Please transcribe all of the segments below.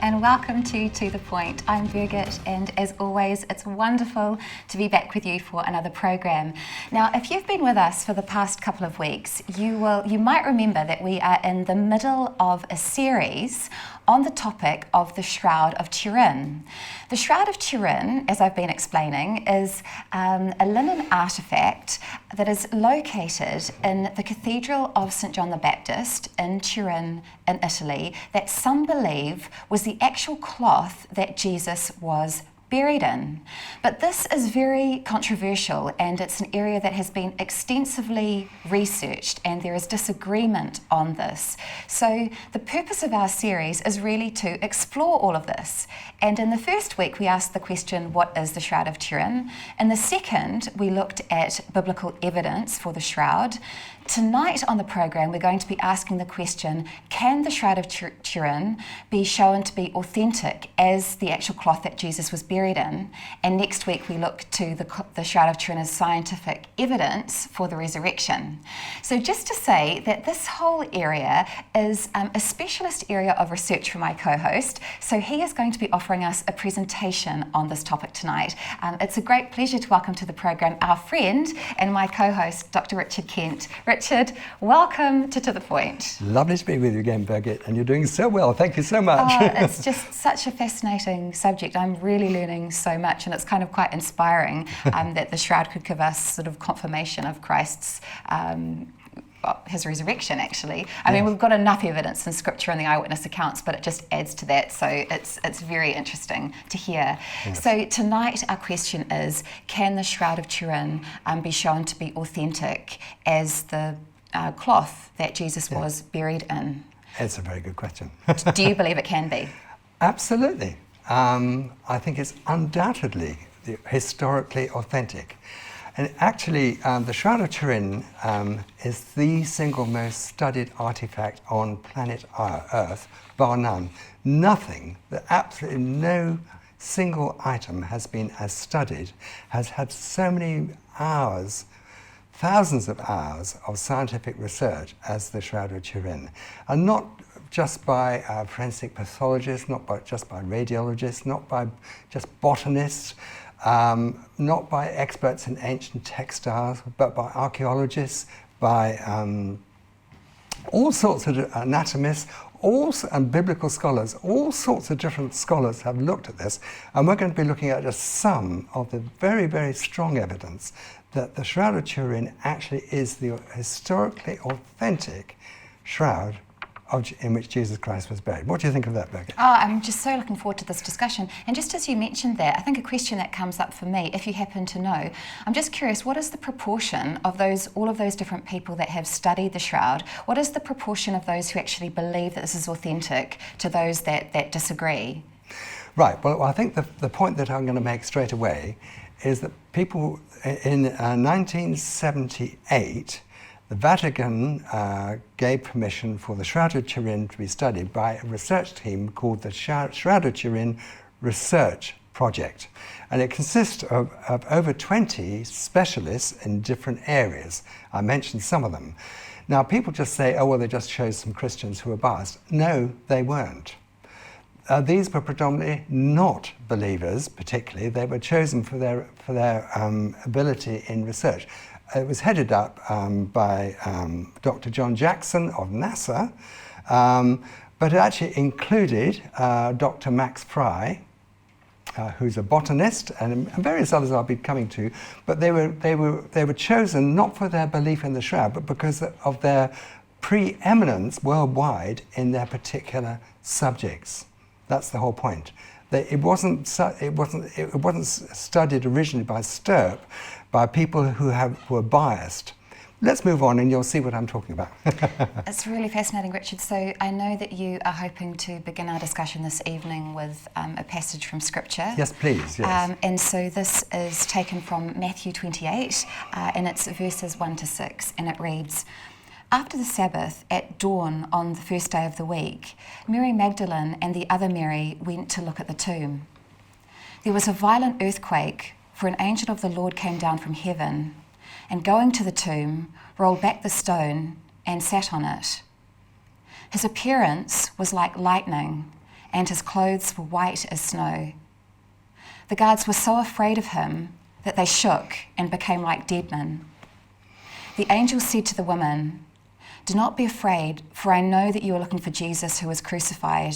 and welcome to The Point. I'm Birgit, and as always, it's wonderful to be back with you for another program. Now, if you've been with us for the past couple of weeks, you might remember that we are in the middle of a series on the topic of the Shroud of Turin. The Shroud of Turin, as I've been explaining, is a linen artefact that is located in the Cathedral of St. John the Baptist in Turin in Italy, that some believe was the actual cloth that Jesus was buried in. But this is very controversial, and it's an area that has been extensively researched, and there is disagreement on this. So the purpose of our series is really to explore all of this. And in the first week, we asked the question, what is the Shroud of Turin? In the second, we looked at biblical evidence for the shroud. Tonight on the program, we're going to be asking the question, can the Shroud of Turin be shown to be authentic as the actual cloth that Jesus was buried in? And next week, we look to the Shroud of Turin as scientific evidence for the resurrection. So just to say that this whole area is a specialist area of research for my co-host. So he is going to be offering us a presentation on this topic tonight. It's a great pleasure to welcome to the program our friend and my co-host, Dr. Richard Kent. Richard, welcome to The Point. Lovely to be with you again, Birgit, and you're doing so well. Thank you so much. It's just such a fascinating subject. I'm really learning so much, and it's kind of quite inspiring that the shroud could give us sort of confirmation of Christ's his resurrection, actually. I mean, we've got enough evidence in Scripture and the eyewitness accounts, but it just adds to that, so it's very interesting to hear. Yes. So tonight our question is, can the Shroud of Turin be shown to be authentic as the cloth that Jesus was buried in? It's a very good question. Do you believe it can be? Absolutely. I think it's undoubtedly historically authentic. And actually, the Shroud of Turin is the single most studied artifact on planet Earth, bar none. Absolutely no single item has been as studied, has had so many hours, thousands of hours of scientific research as the Shroud of Turin. And not just by forensic pathologists, just by radiologists, not by just botanists, not by experts in ancient textiles, but by archaeologists, by all sorts of anatomists, and biblical scholars. All sorts of different scholars have looked at this, and we're going to be looking at just some of the very, very strong evidence that the Shroud of Turin actually is the historically authentic shroud in which Jesus Christ was buried. What do you think of that, Birgit? I'm just so looking forward to this discussion. And just as you mentioned that, I think a question that comes up for me, if you happen to know, I'm just curious, what is the proportion of all of those different people that have studied the shroud? What is the proportion of those who actually believe that this is authentic to those that disagree? Right, well, I think the point that I'm going to make straight away is that people in 1978, the Vatican gave permission for the Shroud of Turin to be studied by a research team called the Shroud of Turin Research Project. And it consists of over 20 specialists in different areas. I mentioned some of them. Now, people just say, oh, well, they just chose some Christians who were biased. No, they weren't. These were predominantly not believers, particularly. They were chosen for their ability in research. It was headed up by Dr. John Jackson of NASA, but it actually included Dr. Max Fry, who's a botanist, and various others I'll be coming to. But they were chosen not for their belief in the shroud, but because of their preeminence worldwide in their particular subjects. That's the whole point. It wasn't studied originally by Stirp, by people who were biased. Let's move on and you'll see what I'm talking about. It's really fascinating, Richard. So I know that you are hoping to begin our discussion this evening with a passage from Scripture. Yes, please. Yes. And so this is taken from Matthew 28, and it's verses 1 to 6, and it reads, "After the Sabbath, at dawn on the first day of the week, Mary Magdalene and the other Mary went to look at the tomb. There was a violent earthquake, for an angel of the Lord came down from heaven, and going to the tomb, rolled back the stone and sat on it. His appearance was like lightning, and his clothes were white as snow. The guards were so afraid of him that they shook and became like dead men. The angel said to the woman, "Do not be afraid, for I know that you are looking for Jesus who was crucified.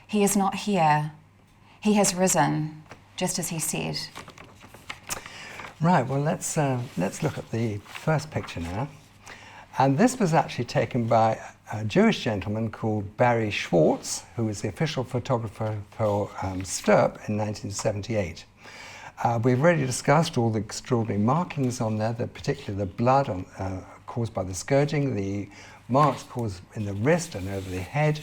He is not here. He has risen, just as he said." Right, well, let's look at the first picture now. And this was actually taken by a Jewish gentleman called Barry Schwartz, who was the official photographer for Stirp in 1978. We've already discussed all the extraordinary markings on there, particularly the blood caused by the scourging, the marks caused in the wrist and over the head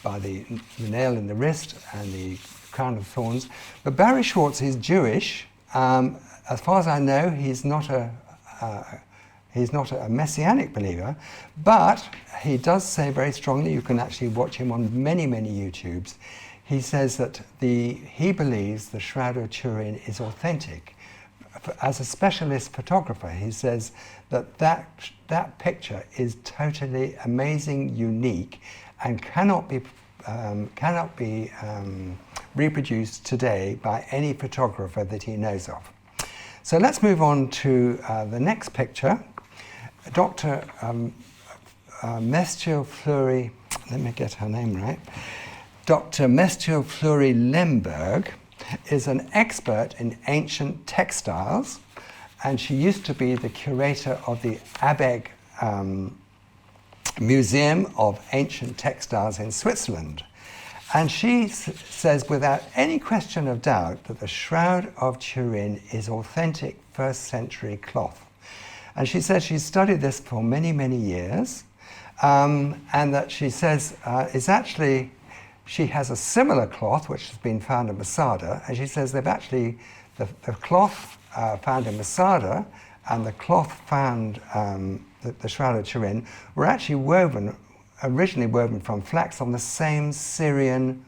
by the nail in the wrist and the crown of thorns. But Barry Schwartz is Jewish. As far as I know, he's not a messianic believer, but he does say very strongly, you can actually watch him on many, many YouTubes, he says that he believes the Shroud of Turin is authentic. As a specialist photographer, he says that picture is totally amazing, unique, and cannot be reproduced today by any photographer that he knows of. So let's move on to the next picture. Dr. Mestiel Fleury, let me get her name right. Dr. Mestiel Fleury Lemberg is an expert in ancient textiles, and she used to be the curator of the Abegg Museum of Ancient Textiles in Switzerland. And she says without any question of doubt that the Shroud of Turin is authentic first century cloth. And she says she's studied this for many, many years, and that she says she has a similar cloth which has been found in Masada, and she says they've actually, the cloth found in Masada and the cloth found, the Shroud of Turin, were actually originally woven from flax on the same Syrian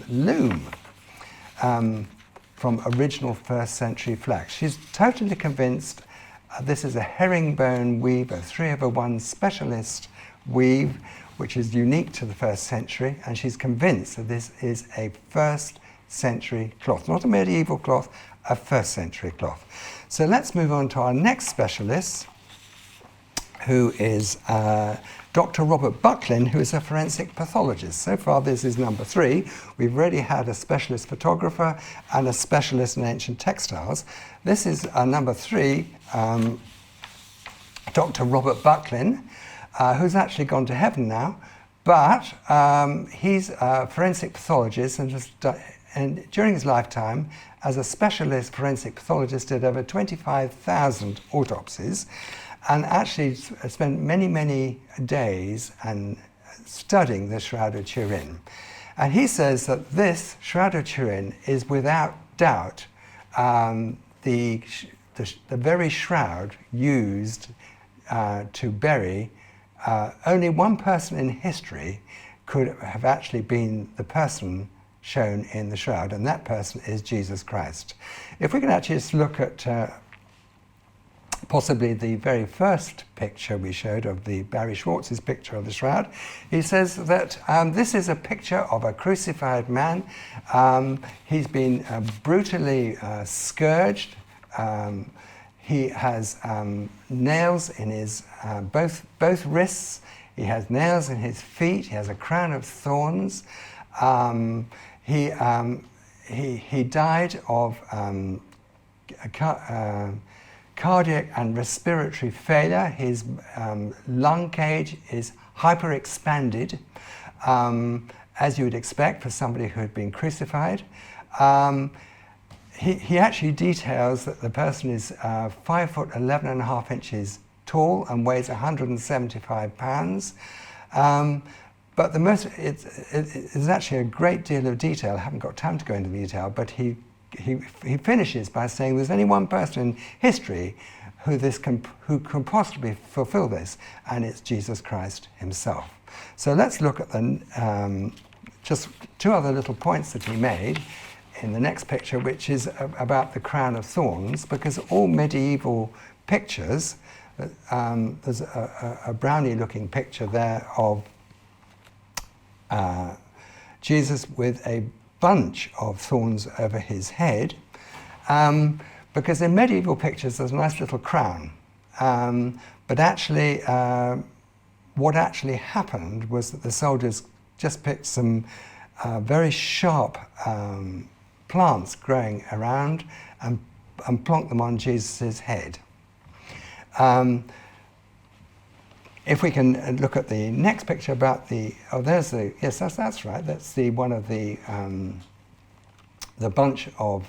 loom from original first century flax. She's totally convinced this is a herringbone weave, a 3/1 specialist weave, which is unique to the first century, and she's convinced that this is a first century cloth, not a medieval cloth, a first century cloth. So let's move on to our next specialist, who is Dr. Robert Bucklin, who is a forensic pathologist. So far, this is number 3. We've already had a specialist photographer and a specialist in ancient textiles. This is number 3, Dr. Robert Bucklin, who's actually gone to heaven now, but he's a forensic pathologist, and during his lifetime, as a specialist forensic pathologist, did over 25,000 autopsies, and actually spent many, many days and studying the Shroud of Turin. And he says that this Shroud of Turin is without doubt the very shroud used to bury. Only one person in history could have actually been the person shown in the shroud, and that person is Jesus Christ. If we can actually just look at possibly the very first picture we showed of the Barry Schwartz's picture of the shroud, he says that this is a picture of a crucified man. He's been brutally scourged. He has nails in his both wrists. He has nails in his feet. He has a crown of thorns. He died of cardiac and respiratory failure. His lung cage is hyperexpanded, as you would expect for somebody who had been crucified. He actually details that the person is 5 foot 11.5 inches tall and weighs 175 pounds. But it's actually a great deal of detail. I haven't got time to go into the detail, but he finishes by saying there's only one person in history who can possibly fulfill this, and it's Jesus Christ himself. So let's look at just 2 other little points that he made in the next picture, which is about the crown of thorns, because all medieval pictures, there's a brownie looking picture there of Jesus with a bunch of thorns over his head, because in medieval pictures there's a nice little crown. But actually, what actually happened was that the soldiers just picked some very sharp plants growing around and plonked them on Jesus' head. If we can look at the next picture about there's the, yes, that's right, that's the one of the bunch of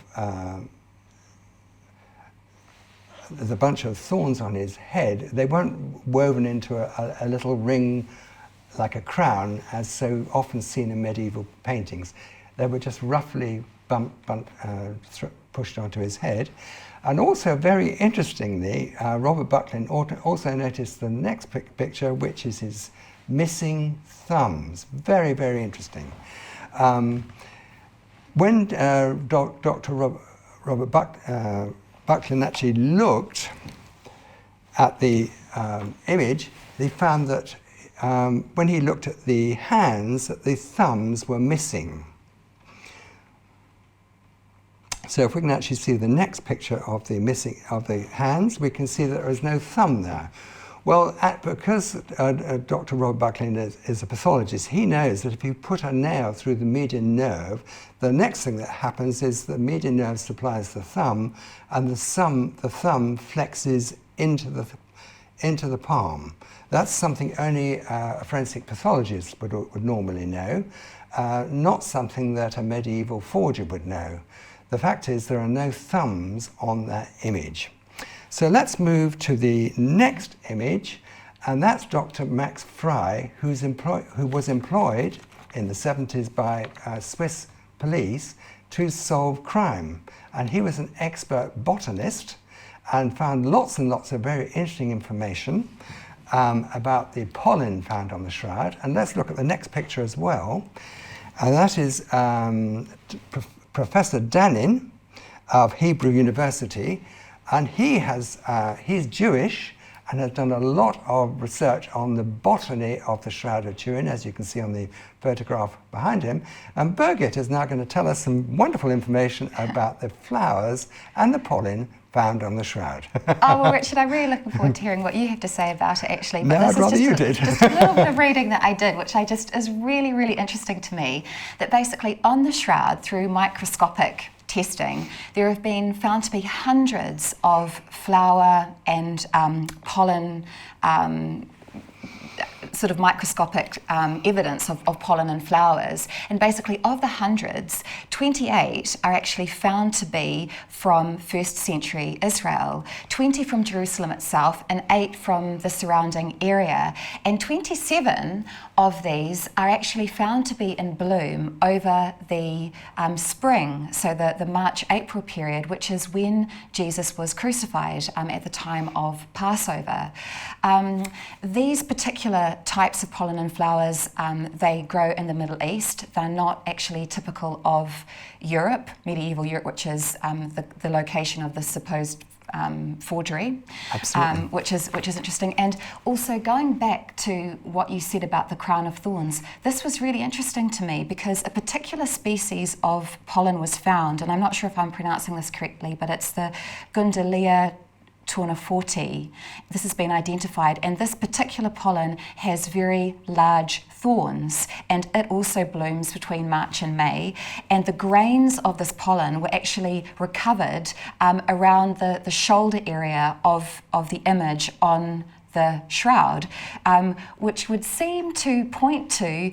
the bunch of thorns on his head. They weren't woven into a little ring like a crown, as so often seen in medieval paintings. They were just roughly pushed onto his head. And also, very interestingly, Robert Buckland also noticed the next picture, which is his missing thumbs. Very, very interesting. When Dr. Robert Buckland actually looked at the image, he found that when he looked at the hands, that the thumbs were missing. So if we can actually see the next picture of the hands, we can see that there is no thumb there. Well, because Dr. Rob Buckland is a pathologist, he knows that if you put a nail through the median nerve, the next thing that happens is the median nerve supplies the thumb, and the thumb flexes into the palm. That's something only a forensic pathologist would normally know, not something that a medieval forger would know. The fact is there are no thumbs on that image. So let's move to the next image, and that's Dr. Max Frey, who was employed in the 70s by Swiss police to solve crime. And he was an expert botanist and found lots and lots of very interesting information about the pollen found on the shroud. And let's look at the next picture as well. And that is Professor Danin of Hebrew University, and he's Jewish and has done a lot of research on the botany of the Shroud of Turin, as you can see on the photograph behind him. And Birgit is now going to tell us some wonderful information about the flowers and the pollen found on the shroud. Oh, well, Richard, I'm really looking forward to hearing what you have to say about it, actually. But no, I'd rather you did. Just a little bit of reading that I did, which is really, really interesting to me, that basically on the shroud, through microscopic testing, there have been found to be hundreds of flower and pollen sort of microscopic evidence of pollen and flowers. And basically of the hundreds, 28 are actually found to be from 1st century Israel, 20 from Jerusalem itself and 8 from the surrounding area. And 27 of these are actually found to be in bloom over the spring, so the March-April period, which is when Jesus was crucified at the time of Passover. These particular types of pollen and flowers, they grow in the Middle East. They're not actually typical of Europe, medieval Europe, which is the location of the supposed forgery, which is interesting. And also going back to what you said about the crown of thorns, this was really interesting to me because a particular species of pollen was found, and I'm not sure if I'm pronouncing this correctly, but it's the Gundelia tourneforti. This has been identified, and this particular pollen has very large thorns, and it also blooms between March and May. And the grains of this pollen were actually recovered around the shoulder area of the image on the shroud, which would seem to point to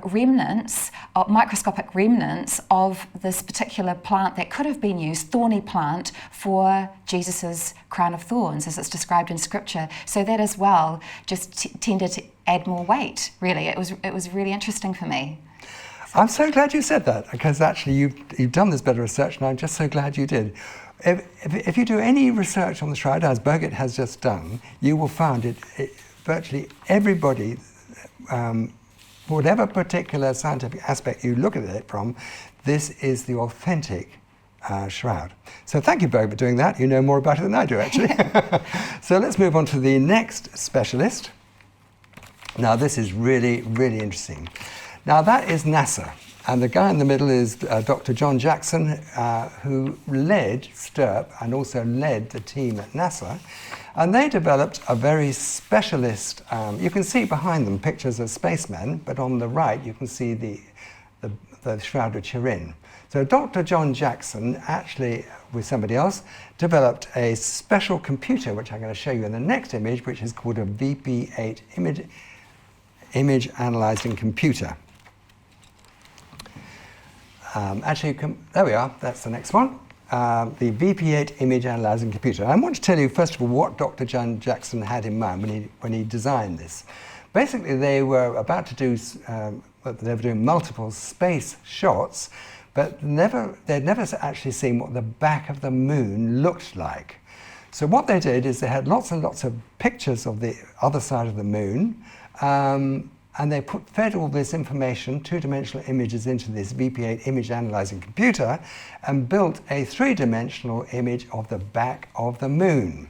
remnants, microscopic remnants of this particular plant that could have been used, thorny plant, for Jesus's crown of thorns, as it's described in Scripture. So that as well just tended to add more weight. Really, it was really interesting for me. I'm so glad you said that, because actually you've done this better research, and I'm just so glad you did. If you do any research on the shroud, as Birgit has just done, you will find it virtually everybody, whatever particular scientific aspect you look at it from, this is the authentic shroud. So thank you, Birgit, for doing that. You know more about it than I do, actually. So let's move on to the next specialist. Now this is really, really interesting. Now that is NASA. And the guy in the middle is Dr. John Jackson, who led STURP and also led the team at NASA. And they developed a very specialist, you can see behind them pictures of spacemen, but on the right you can see the Shroud of Turin. So Dr. John Jackson, actually with somebody else, developed a special computer, which I'm going to show you in the next image, which is called a VP8 image analyzing computer. There we are, that's the next one. The VP8 image analyzing computer. I want to tell you first of all what Dr. John Jackson had in mind when he designed this. Basically, they were about to do, they were doing multiple space shots, but they'd never actually seen what the back of the moon looked like. So what they did is they had lots and lots of pictures of the other side of the moon, and they fed all this information, two-dimensional images, into this VP8 image analyzing computer and built a three-dimensional image of the back of the moon.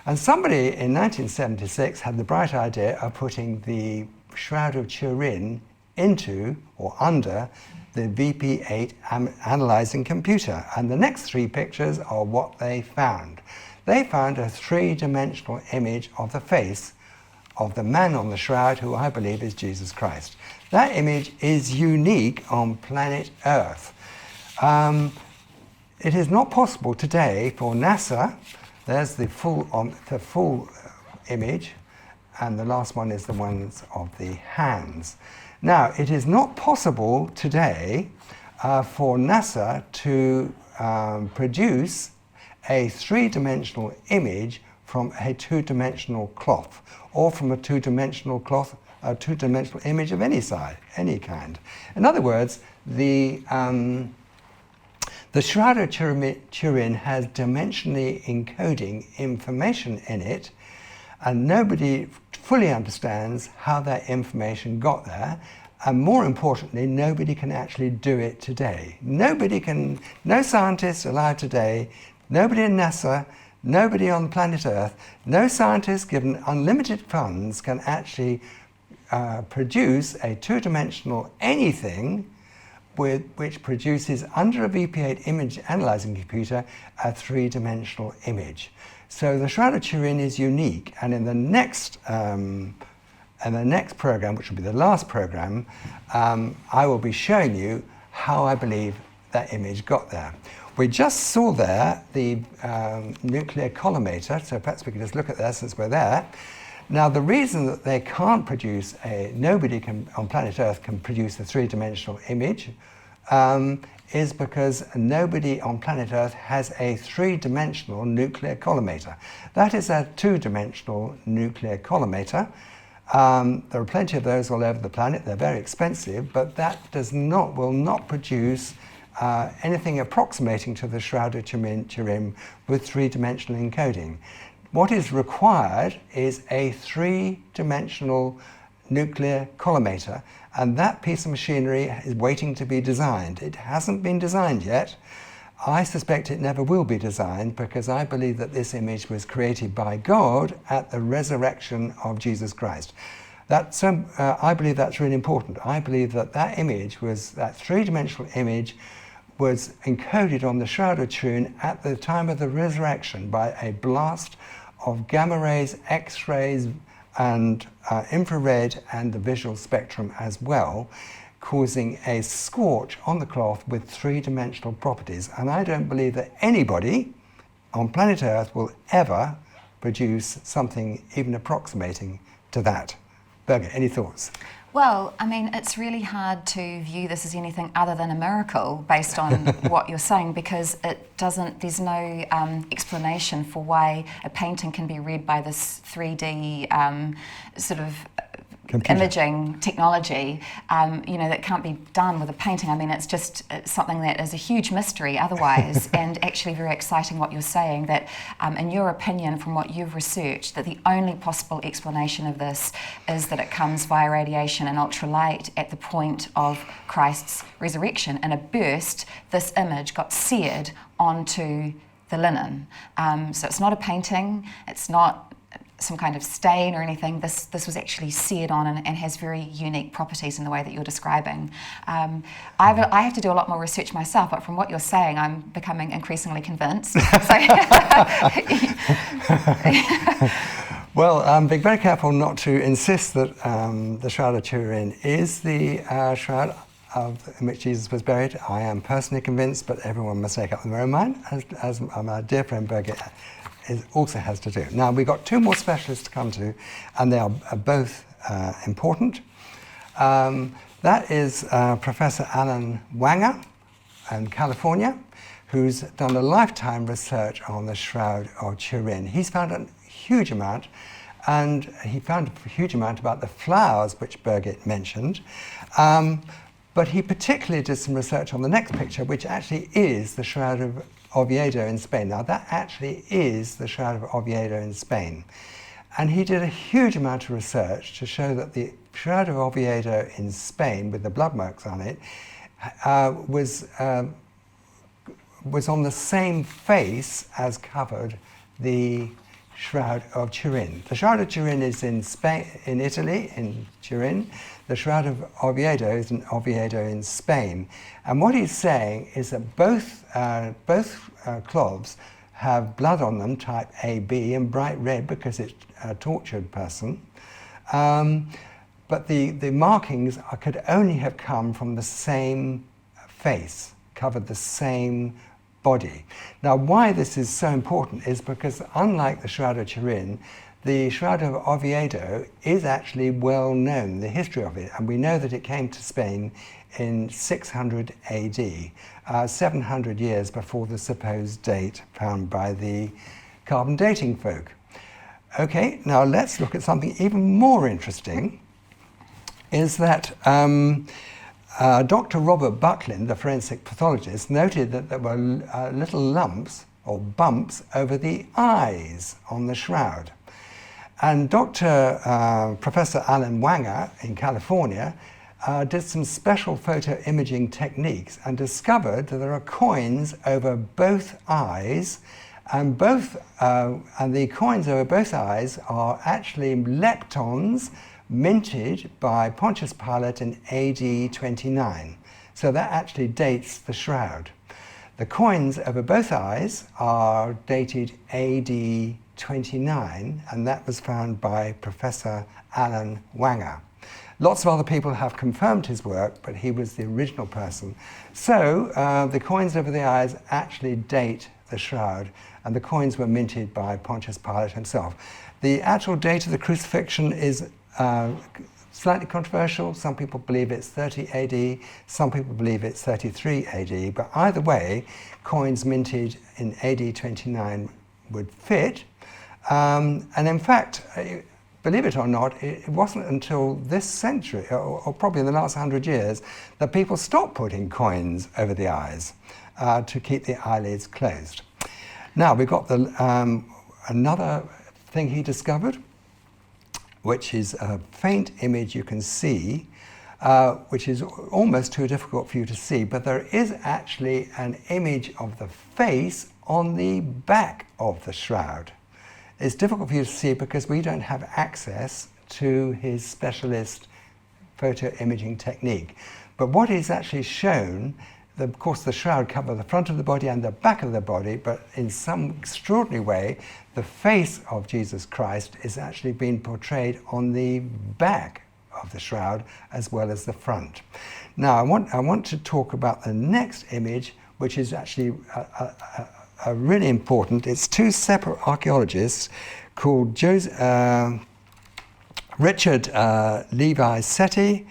And somebody in 1976 had the bright idea of putting the Shroud of Turin into or under the VP8 analyzing computer. And the next three pictures are what they found. They found a three-dimensional image of the face of the man on the shroud, who I believe is Jesus Christ. That image is unique on planet Earth. It is not possible today for NASA. There's the full image, and the last one is the ones of the hands. Now, it is not possible today for NASA to produce a three-dimensional image from a two-dimensional cloth, or from a two-dimensional image of any size, any kind. In other words, the Shroud of Turin has dimensionally encoding information in it, and nobody fully understands how that information got there, and more importantly, nobody can actually do it today. No scientists alive today, nobody in NASA, nobody on planet Earth, no scientist given unlimited funds can actually produce a two-dimensional anything which produces under a VP8 image analyzing computer a three-dimensional image. So the Shroud of Turin is unique, and in the next program, which will be the last program, I will be showing you how I believe that image got there. We just saw there the nuclear collimator, so perhaps we can just look at that since we're there. Now, the reason that they can't produce nobody on planet Earth can produce a three-dimensional image is because nobody on planet Earth has a three-dimensional nuclear collimator. That is a two-dimensional nuclear collimator. There are plenty of those all over the planet. They're very expensive, but that will not produce anything approximating to the Shroud of Turin with three-dimensional encoding. What is required is a three-dimensional nuclear collimator, and that piece of machinery is waiting to be designed. It hasn't been designed yet. I suspect it never will be designed, because I believe that this image was created by God at the resurrection of Jesus Christ. I believe that's really important. I believe that image that three-dimensional image was encoded on the Shroud of Turin at the time of the resurrection by a blast of gamma rays, X-rays, and infrared, and the visual spectrum as well, causing a scorch on the cloth with three-dimensional properties. And I don't believe that anybody on planet Earth will ever produce something even approximating to that. Birgit, any thoughts? Well, I mean, it's really hard to view this as anything other than a miracle based on what you're saying, because there's no explanation for why a painting can be read by this 3D sort of computer imaging technology, that can't be done with a painting. I mean, it's something that is a huge mystery otherwise, and actually very exciting what you're saying, that in your opinion, from what you've researched, that the only possible explanation of this is that it comes via radiation and ultralight at the point of Christ's resurrection. In a burst, this image got seared onto the linen. So it's not a painting, it's not some kind of stain or anything. This was actually seared on and has very unique properties in the way that you're describing. I have to do a lot more research myself, but from what you're saying, I'm becoming increasingly convinced. Well, be very careful not to insist that the Shroud of Turin is the shroud in which Jesus was buried. I am personally convinced, but everyone must make up their own mind, as my dear friend Birgit also has to do. Now, we've got two more specialists to come to, and they are both important. That is Professor Alan Wanger in California, who's done a lifetime research on the Shroud of Turin. He's found a huge amount, and he found a huge amount about the flowers which Birgit mentioned. But he particularly did some research on the next picture, which actually is the Shroud of Oviedo in Spain. Now, that actually is the Shroud of Oviedo in Spain. And he did a huge amount of research to show that the Shroud of Oviedo in Spain, with the blood marks on it, was on the same face as covered the Shroud of Turin. The Shroud of Turin is in Spain, in Italy, in Turin. The Shroud of Oviedo is in Oviedo in Spain. And what he's saying is that both cloths have blood on them, type AB, and bright red because it's a tortured person. But the markings could only have come from the same face, covered the same body. Now, why this is so important is because, unlike the Shroud of Turin, the Shroud of Oviedo is actually well known, the history of it, and we know that it came to Spain in 600 AD, 700 years before the supposed date found by the carbon dating folk. Okay, now let's look at something even more interesting, is that Dr. Robert Buckland, the forensic pathologist, noted that there were little lumps or bumps over the eyes on the shroud. And Professor Alan Wanger in California did some special photo imaging techniques and discovered that there are coins over both eyes, and the coins over both eyes are actually leptons minted by Pontius Pilate in AD 29. So that actually dates the shroud. The coins over both eyes are dated AD 29, and that was found by Professor Alan Wanger. Lots of other people have confirmed his work, but he was the original person. So the coins over the eyes actually date the shroud, and the coins were minted by Pontius Pilate himself. The actual date of the crucifixion is slightly controversial. Some people believe it's 30 AD, some people believe it's 33 AD, but either way, coins minted in AD 29 would fit. And in fact, believe it or not, it wasn't until this century, or probably in the last 100 years, that people stopped putting coins over the eyes to keep the eyelids closed. Now, we've got another thing he discovered, which is a faint image you can see, which is almost too difficult for you to see, but there is actually an image of the face on the back of the shroud. It's difficult for you to see because we don't have access to his specialist photo imaging technique. But what is actually shown, of course the shroud covers the front of the body and the back of the body, but in some extraordinary way, the face of Jesus Christ is actually being portrayed on the back of the shroud as well as the front. Now, I want to talk about the next image, which is actually really important. It's two separate archaeologists called Richard Levi Setti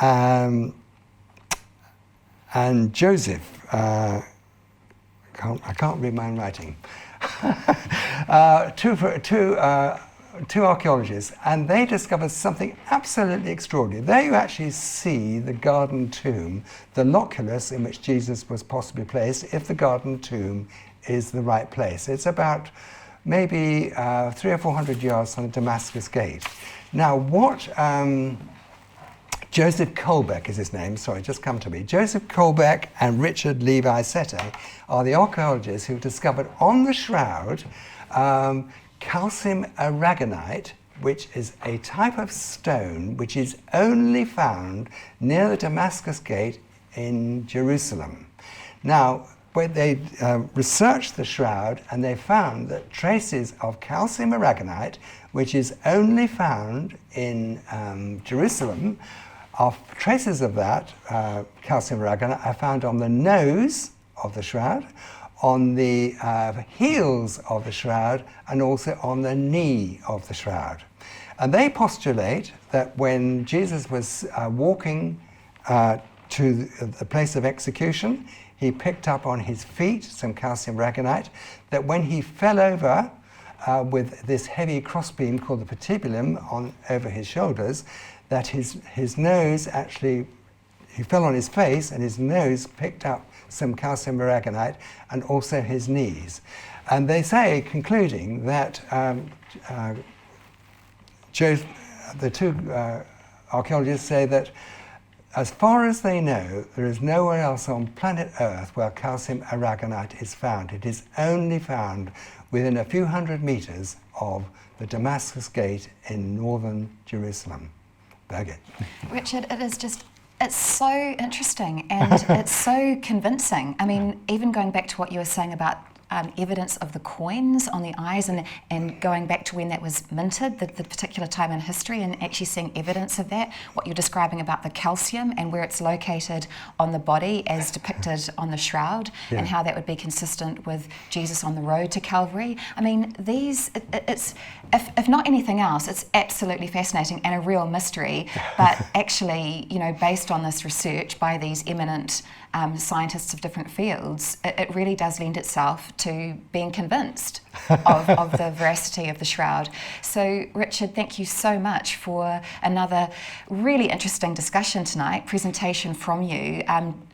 and Joseph. I can't read my own writing. Two archaeologists, and they discovered something absolutely extraordinary. There you actually see the garden tomb, the loculus in which Jesus was possibly placed, if the garden tomb is the right place. It's about maybe 300 or 400 yards from the Damascus Gate. Now, what Joseph Kolbeck is his name, sorry, just come to me. Joseph Kolbeck and Richard Levi Setti are the archaeologists who discovered on the shroud calcium aragonite, which is a type of stone which is only found near the Damascus Gate in Jerusalem. Now, when they researched the shroud, and they found that traces of calcium aragonite, which is only found in Jerusalem, traces of that calcium aragonite are found on the nose of the shroud, on the heels of the shroud, and also on the knee of the shroud. And they postulate that when Jesus was walking to the place of execution, he picked up on his feet some calcium aragonite, that when he fell over with this heavy crossbeam called the patibulum over his shoulders, that his nose actually, he fell on his face and his nose picked up some calcium aragonite, and also his knees. And they say, concluding, that the two archaeologists say that as far as they know, there is nowhere else on planet Earth where calcium aragonite is found. It is only found within a few hundred meters of the Damascus Gate in northern Jerusalem. Birgit. Richard, it's so interesting and it's so convincing. I mean, even going back to what you were saying about evidence of the coins on the eyes, and going back to when that was minted, the particular time in history, and actually seeing evidence of that, what you're describing about the calcium and where it's located on the body as depicted on the shroud, and how that would be consistent with Jesus on the road to Calvary. I mean, it's if not anything else, it's absolutely fascinating and a real mystery, but actually, based on this research by these eminent scientists of different fields, it really does lend itself to being convinced of the veracity of the shroud. So, Richard, thank you so much for another really interesting discussion tonight, presentation from you,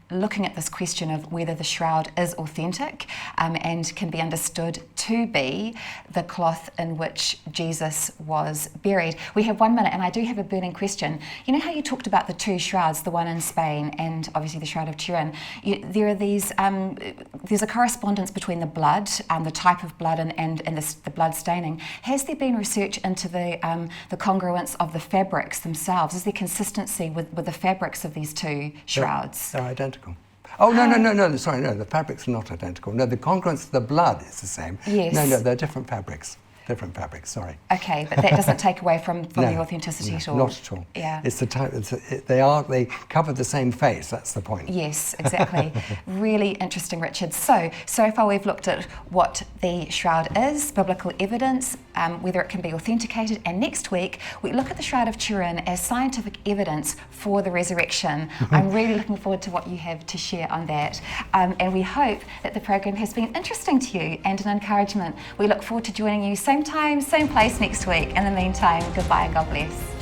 looking at this question of whether the shroud is authentic and can be understood to be the cloth in which Jesus was buried. We have 1 minute, and I do have a burning question. You know how you talked about the two shrouds, the one in Spain and obviously the Shroud of Turin? There are these, there's a correspondence between the blood, the type of blood and the blood staining. Has there been research into the congruence of the fabrics themselves? Is there consistency with the fabrics of these two shrouds? They're identical. Oh, no, sorry, no, the fabrics are not identical. No, the congruence of the blood is the same. Yes. No, they're different fabrics, sorry. Okay, but that doesn't take away from the authenticity at all? Not at all. Yeah. It's the type, they cover the same face, that's the point. Yes, exactly. Really interesting, Richard. So far we've looked at what the shroud is, biblical evidence, whether it can be authenticated, and next week we look at the Shroud of Turin as scientific evidence for the resurrection. I'm really looking forward to what you have to share on that, and we hope that the program has been interesting to you and an encouragement. We look forward to joining you same time, same place next week. In the meantime, goodbye and God bless.